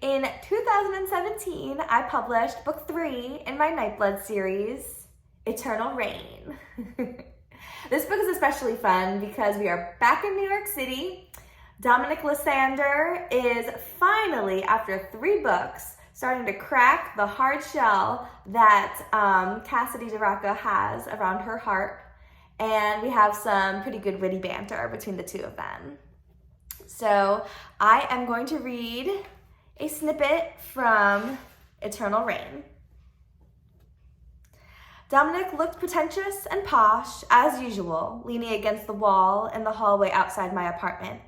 In 2017, I published book 3 in my Nightblood series, Eternal Rain. This book is especially fun because we are back in New York City. Dominic Lysander is finally, after 3 books, starting to crack the hard shell that Cassidy has around her heart. And we have some pretty good witty banter between the two of them. So I am going to read a snippet from Eternal Rain. Dominic looked pretentious and posh, as usual, leaning against the wall in the hallway outside my apartment.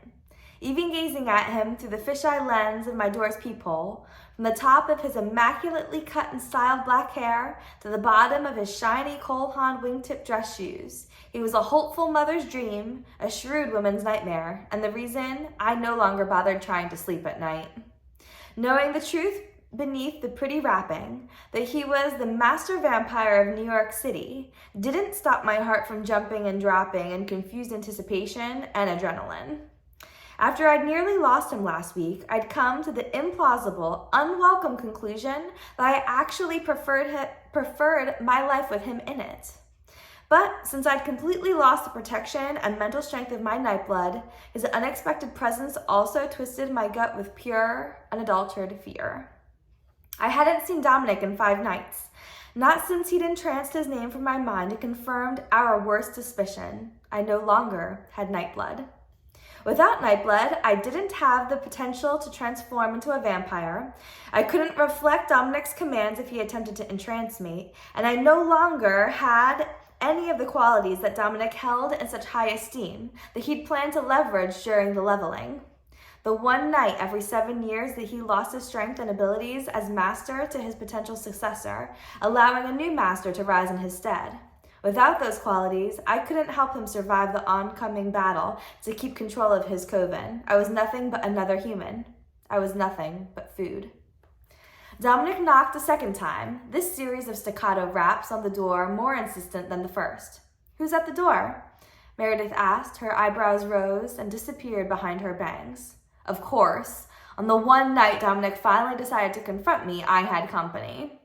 Even gazing at him through the fisheye lens of my door's peephole, from the top of his immaculately cut and styled black hair to the bottom of his shiny Cole Haan wingtip dress shoes, he was a hopeful mother's dream, a shrewd woman's nightmare, and the reason I no longer bothered trying to sleep at night. Knowing the truth beneath the pretty wrapping, that he was the master vampire of New York City, didn't stop my heart from jumping and dropping in confused anticipation and adrenaline. After I'd nearly lost him last week, I'd come to the implausible, unwelcome conclusion that I actually preferred my life with him in it. But since I'd completely lost the protection and mental strength of my Nightblood, his unexpected presence also twisted my gut with pure, unadulterated fear. I hadn't seen Dominic in 5 nights, not since he'd entranced his name from my mind and confirmed our worst suspicion. I no longer had Nightblood. Without Nightblood, I didn't have the potential to transform into a vampire. I couldn't reflect Dominic's commands if he attempted to entrance me, and I no longer had any of the qualities that Dominic held in such high esteem that he'd planned to leverage during the leveling. The one night every 7 years that he lost his strength and abilities as master to his potential successor, allowing a new master to rise in his stead. Without those qualities, I couldn't help him survive the oncoming battle to keep control of his coven. I was nothing but another human. I was nothing but food. Dominic knocked a second time, this series of staccato raps on the door more insistent than the first. "Who's at the door?" Meredith asked. Her eyebrows rose and disappeared behind her bangs. Of course, on the one night Dominic finally decided to confront me, I had company.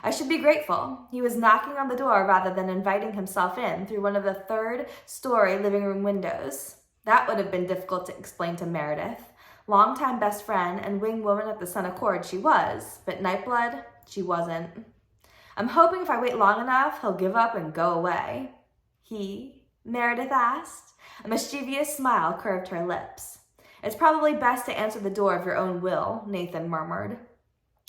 I should be grateful. He was knocking on the door rather than inviting himself in through one of the 3rd-story living room windows. That would have been difficult to explain to Meredith. Longtime best friend and wing woman at the Sun Accord she was, but Nightblood, she wasn't. I'm hoping if I wait long enough, he'll give up and go away. He? Meredith asked. A mischievous smile curved her lips. It's probably best to answer the door of your own will, Nathan murmured.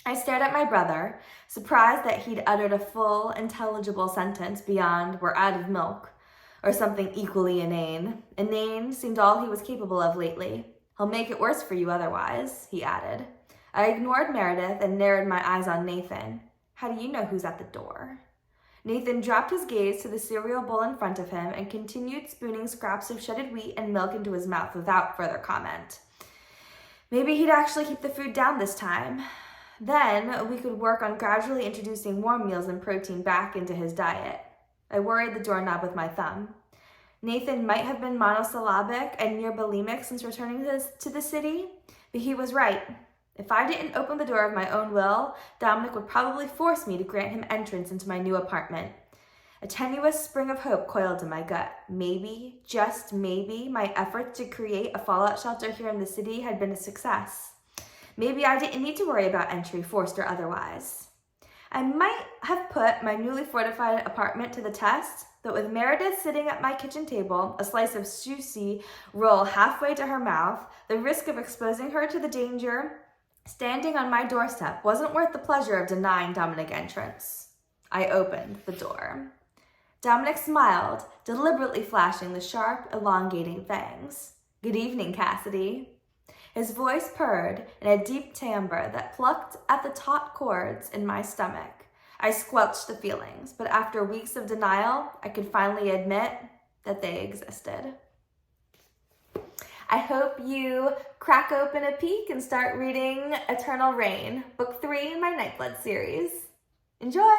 I stared at my brother, surprised that he'd uttered a full, intelligible sentence beyond "we're out of milk," or something equally inane. Inane seemed all he was capable of lately. "He'll make it worse for you otherwise," he added. I ignored Meredith and narrowed my eyes on Nathan. "How do you know who's at the door?" Nathan dropped his gaze to the cereal bowl in front of him and continued spooning scraps of shredded wheat and milk into his mouth without further comment. Maybe he'd actually keep the food down this time. Then we could work on gradually introducing warm meals and protein back into his diet. I worried the doorknob with my thumb. Nathan might have been monosyllabic and near bulimic since returning to the city, but he was right. If I didn't open the door of my own will, Dominic would probably force me to grant him entrance into my new apartment. A tenuous spring of hope coiled in my gut. Maybe, just maybe, my efforts to create a fallout shelter here in the city had been a success. Maybe I didn't need to worry about entry, forced or otherwise. I might have put my newly fortified apartment to the test, but with Meredith sitting at my kitchen table, a slice of sushi roll halfway to her mouth, the risk of exposing her to the danger standing on my doorstep wasn't worth the pleasure of denying Dominic entrance. I opened the door. Dominic smiled, deliberately flashing the sharp, elongating fangs. "Good evening, Cassidy." His voice purred in a deep timbre that plucked at the taut chords in my stomach. I squelched the feelings, but after weeks of denial, I could finally admit that they existed. I hope you crack open a peek and start reading Eternal Rain, book 3 in my Nightblood series. Enjoy!